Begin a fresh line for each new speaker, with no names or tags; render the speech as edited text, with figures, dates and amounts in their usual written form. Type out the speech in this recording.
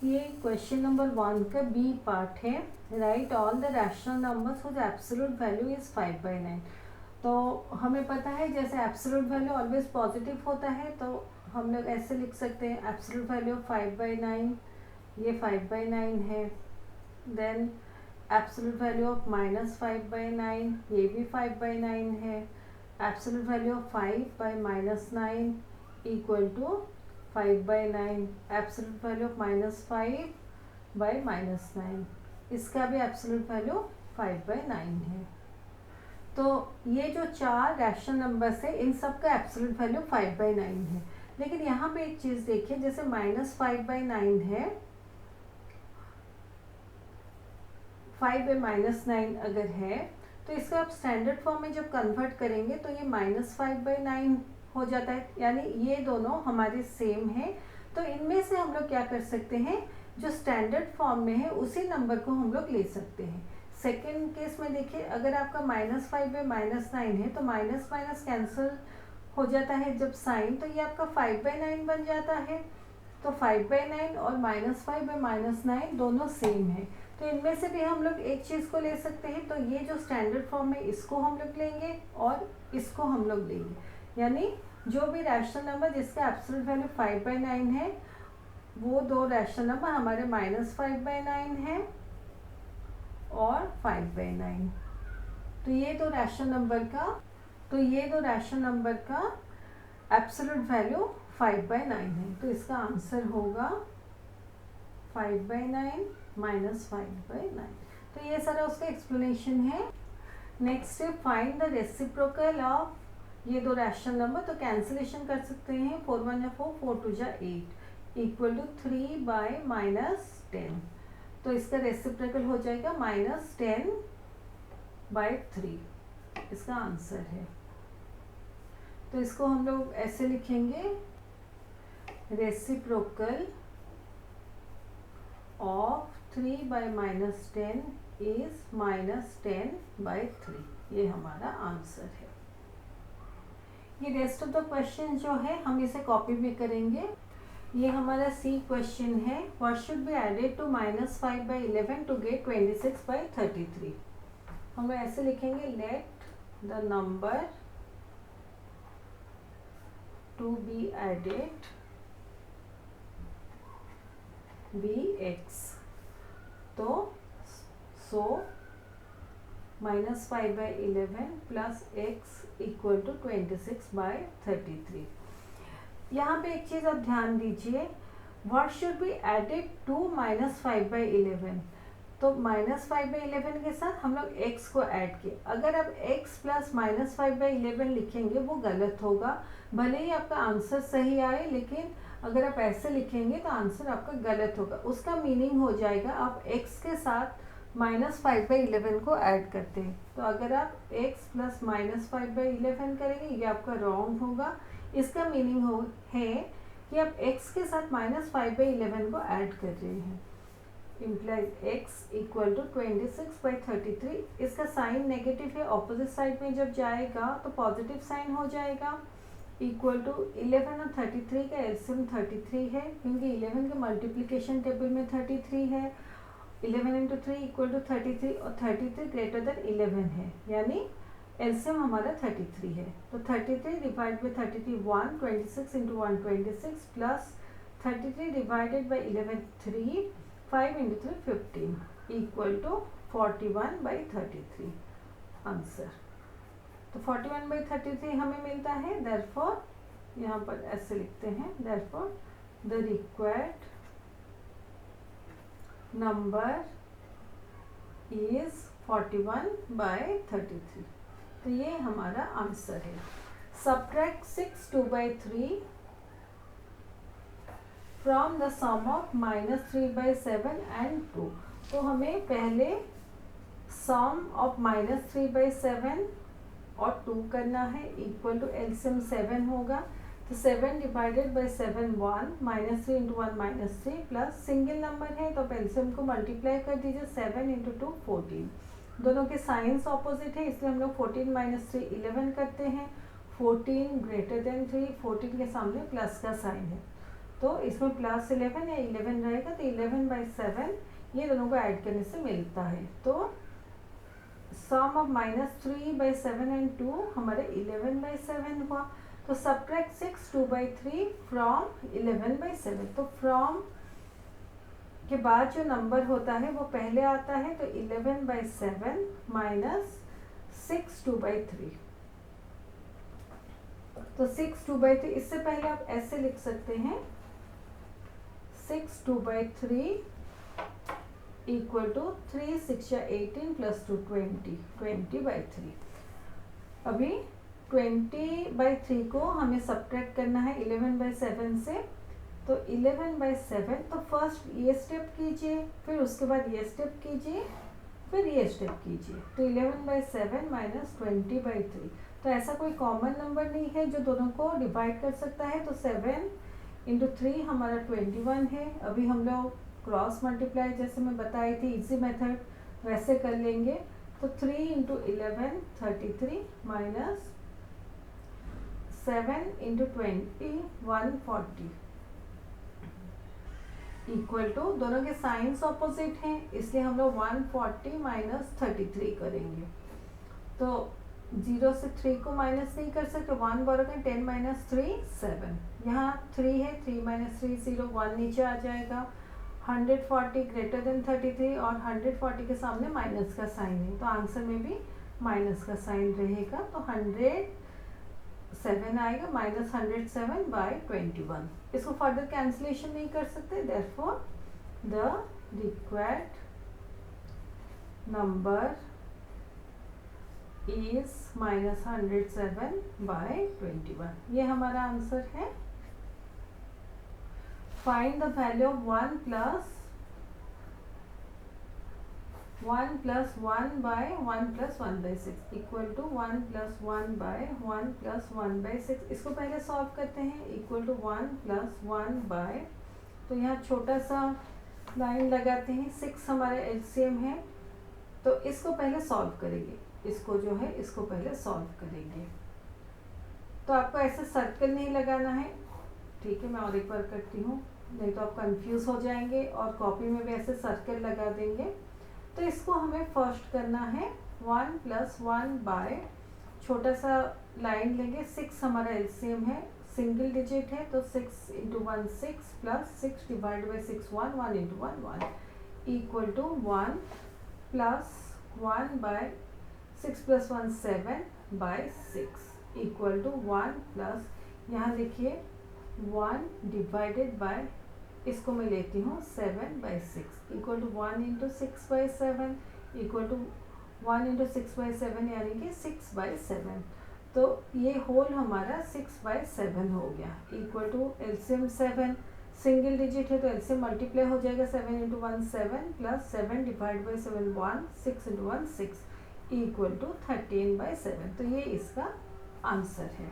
ये question number 1 का B part है। Write all the rational numbers whose absolute value is 5/9। तो हमें पता है जैसे एब्सोल्यूट वैल्यू ऑलवेज पॉजिटिव होता है, तो हम लोग ऐसे लिख सकते हैं एब्सोल्यूट वैल्यू ऑफ 5/9, ये 5/9 है। देन एब्सोल्यूट वैल्यू ऑफ -5/9, ये भी 5/9 है। Absolute value of 5/-9 equal to 5/9। Absolute value of -5/-9, इसका भी एब्सोल्यूट वैल्यू 5/9 है। तो ये जो चार रैशनल नंबर्स है इन सब का एब्सोल्यूट वैल्यू 5/9 है। लेकिन यहाँ पे एक चीज देखिए, जैसे -5/9 है, 5/-9 अगर है तो इसका आप स्टैंडर्ड फॉर्म में जब कन्वर्ट करेंगे तो ये -5/9 हो जाता है, यानी ये दोनों हमारे सेम है। तो इनमें से हम लोग क्या कर सकते हैं, जो स्टैंडर्ड फॉर्म में है उसी नंबर को हम लोग ले सकते हैं। सेकेंड केस में देखिए, अगर आपका -5/-9 है तो माइनस माइनस कैंसिल हो जाता है जब साइन, तो ये आपका 5/9 बन जाता है। तो 5/9 और -5/-9 दोनों सेम है, तो इनमें से भी हम लोग एक चीज को ले सकते हैं। तो ये जो स्टैंडर्ड फॉर्म है इसको हम लोग लेंगे और इसको हम लोग लेंगे, यानी जो भी रैशनल नंबर जिसका एब्सोल्यूट वैल्यू 5/9 है वो दो रैशनल नंबर हमारे -5/9 है और 5/9। तो ये दो रैशनल नंबर का एब्सोल्यूट वैल्यू 5/9 है। तो इसका आंसर होगा 5/9 -5/9। तो ये सारा उसका एक्सप्लेनेशन है। नेक्स्ट है फाइंड द रेसिप्रोकल ऑफ ये दो रैशनल नंबर। तो कैंसिलेशन कर सकते हैं, 4 1 जा 4, 4 2 जा 8 इक्वल टू 3/-10। तो इसका रेसिप्रोकल हो जाएगा -10/3, इसका आंसर है। तो इसको हम लोग ऐसे लिखेंगे, रेसिप्रोकल ऑफ 3/-10 इज -10/3, ये हमारा आंसर है। ये रेस्ट ऑफ द क्वेश्चन जो है हम इसे कॉपी भी करेंगे। ये हमारा सी क्वेश्चन है, what should be added to -5/11 to get 26/33। हम लोग ऐसे लिखेंगे, let the number to be added be x। तो so -5/11 plus x equal to 26/33। यहाँ पे एक चीज आप ध्यान दीजिए, what should be added to -5/11। तो -5/11 के साथ हम लोग x को ऐड किए। अगर आप x प्लस -5/11 लिखेंगे वो गलत होगा, भले ही आपका आंसर सही आए, लेकिन अगर आप ऐसे लिखेंगे तो आंसर आपका गलत होगा। उसका मीनिंग हो जाएगा आप x के साथ -5/11 को ऐड करते हैं। तो अगर आप x प्लस -5/11 करेंगे ये आपका रॉन्ग होगा। इसका मीनिंग है कि आप x के साथ -5/11 को ऐड कर रहे हैं, इम्प्लाइज x इक्वल टू 26/33। इसका साइन नेगेटिव है, ऑपोजिट साइड में जब जाएगा तो पॉजिटिव साइन हो जाएगा। इक्वल टू 11 और 33 का एलसीएम 33 है, क्योंकि 11 के मल्टीप्लिकेशन टेबल में 33 है। 11 इंटू 3 इक्वल टू 33 और 33 ग्रेटर देन 11 है, यानी एलसीएम हमारा 33 है। तो 33 divide by 33 1, 26 into 1 26 plus 33 divided by 11 3, 5 into 3 15 equal to 41/33 answer. तो 41/33 हमें मिलता है, देयरफॉर यहाँ पर ऐसे लिखते हैं, therefore the required number is 41/33। तो ये हमारा आंसर है। Subtract 6 2/3 from the sum of -3/7 and 2। तो हमें पहले सम ऑफ -3/7 और 2 करना है, इक्वल टू एलसीएम 7 होगा। तो 7 divided by 7 1, -3 into 1 -3 plus single number है तो एलसीएम को मल्टीप्लाई कर दीजिए, 7 इंटू 2 14। दोनों के साइंस ऑपोजिट है इसलिए हम लोग 14 - 3 11 करते हैं। 14 ग्रेटर देन 3, 14 के सामने प्लस का साइन है। तो इसमें प्लस 11 या 11 रहेगा, तो 11/7 ये दोनों को ऐड करने से मिलता है। तो सम ऑफ -3/7 एंड 2 हमारे 11/7 हुआ। तो सब्ट्रैक्ट 6 2/3 फ्रॉम 11/7। तो फ्रॉम के बाद जो नंबर होता है वो पहले आता है, तो 11/7 माइनस 6 2/3। तो 6 2/3, इससे पहले आप ऐसे लिख सकते हैं 6 2/3 इक्वल टू 3 6 या 18 प्लस 2 20/3। अभी 20/3 को हमें सब्ट्रैक्ट करना है 11/7 से। तो 11/7, तो फर्स्ट ये स्टेप कीजिए, फिर उसके बाद ये स्टेप कीजिए, फिर ये स्टेप कीजिए। तो 11/7 माइनस 20/3। तो ऐसा कोई कॉमन नंबर नहीं है जो दोनों को डिवाइड कर सकता है। तो 7 × 3 हमारा 21 है। अभी हम लोग क्रॉस मल्टीप्लाई जैसे मैं बताई थी इजी मेथड वैसे कर लेंगे। तो 3 × 11 33 माइनस 7 × 20 140 इक्वल टू, दोनों के साइंस ऑपोजिट हैं इसलिए हम लोग 140 माइनस 33 करेंगे। तो 0 से 3 को माइनस नहीं कर सकते, 1 बराबर 10 माइनस 3 7। यहाँ 3 है, 3 माइनस 3 0, 1 नीचे आ जाएगा। 140 ग्रेटर देन 33 और 140 के सामने माइनस का साइन है, तो आंसर में भी माइनस का साइन रहेगा। तो 107 आएगा, माइनस 107/21। इसको फर्दर कैंसिलेशन नहीं कर सकते, therefore the required number is minus 107/21। ये हमारा आंसर है। Find the value of 1 + 1 + 1/1 + 1/6 equal to 1 + 1/1 + 1/6। इसको पहले सॉल्व करते हैं। इक्वल टू 1 + 1/, तो यहाँ छोटा सा लाइन लगाते हैं। 6 हमारा एलसीएम है, तो इसको पहले सॉल्व करेंगे। इसको जो है इसको पहले सॉल्व करेंगे। तो आपको ऐसे सर्कल नहीं लगाना है, ठीक है। मैं और एक बार करती हूँ, नहीं तो आप कंफ्यूज हो जाएंगे और कॉपी में भी ऐसे सर्कल लगा देंगे। तो इसको हमें फर्स्ट करना है 1 + 1/, छोटा सा लाइन लेंगे। 6 हमारा एलसीएम है, सिंगल डिजिट है, तो 6 × 1 6 plus 6 divide by 6 1 1 × 1 1 equal to 1 + 1/6 + 1 7/6 equal to 1 plus, यहाँ देखिए 1 डिवाइडेड बाय, इसको मैं लेती हूँ 7/6 इक्वल टू 1 × 6/7 इक्वल टू 1 × 6/7 यानी कि 6/7। तो ये होल हमारा 6/7 हो गया। Equal to LCM 7, single digit है तो एलसीएम मल्टीप्लाई हो जाएगा। 7 × 1 7 plus 7 divide by 7 1 6 × 1 6 equal to 13/7। तो ये इसका आंसर है।